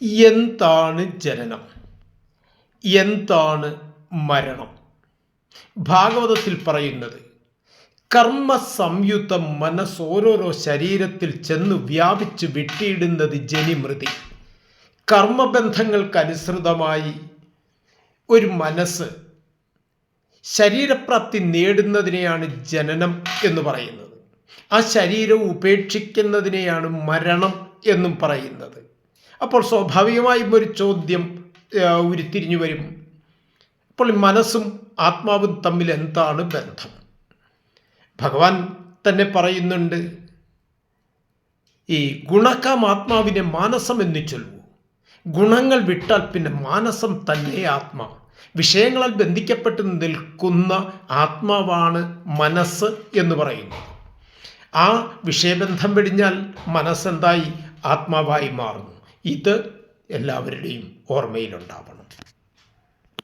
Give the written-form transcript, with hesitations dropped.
എന്താണ് ജനനം? എന്താണ് മരണം? ഭാഗവതത്തിൽ പറയുന്നത്, കർമ്മ സംയുക്ത മനസ്സ് ഓരോരോ ശരീരത്തിൽ ചെന്ന് വ്യാപിച്ച് വിട്ടിയിടുന്നത് ജനിമൃതി. കർമ്മബന്ധങ്ങൾക്കനുസൃതമായി ഒരു മനസ്സ് ശരീരപ്രാപ്തി നേടുന്നതിനെയാണ് ജനനം എന്ന് പറയുന്നത്. ആ ശരീരം ഉപേക്ഷിക്കുന്നതിനെയാണ് മരണം എന്നും പറയുന്നത്. അപ്പോൾ സ്വാഭാവികമായും ഒരു ചോദ്യം ഉരുത്തിരിഞ്ഞു വരും, അപ്പോൾ മനസ്സും ആത്മാവും തമ്മിൽ എന്താണ് ബന്ധം? ഭഗവാൻ തന്നെ പറയുന്നുണ്ട്, ഈ ഗുണക്കാം ആത്മാവിനെ മാനസം എന്ന് ചൊല്ലൂ. ഗുണങ്ങൾ വിട്ടാൽ പിന്നെ മാനസം തന്നെ ആത്മാ. വിഷയങ്ങളാൽ ബന്ധിക്കപ്പെട്ട് നിൽക്കുന്ന ആത്മാവാണ് മനസ്സ് എന്ന് പറയുന്നു. ആ വിഷയബന്ധം വെടിഞ്ഞാൽ മനസ്സെന്തായി? ആത്മാവായി മാറുന്നു. ഇത് എല്ലാവരുടെയും ഓർമ്മയിലുണ്ടാവണം.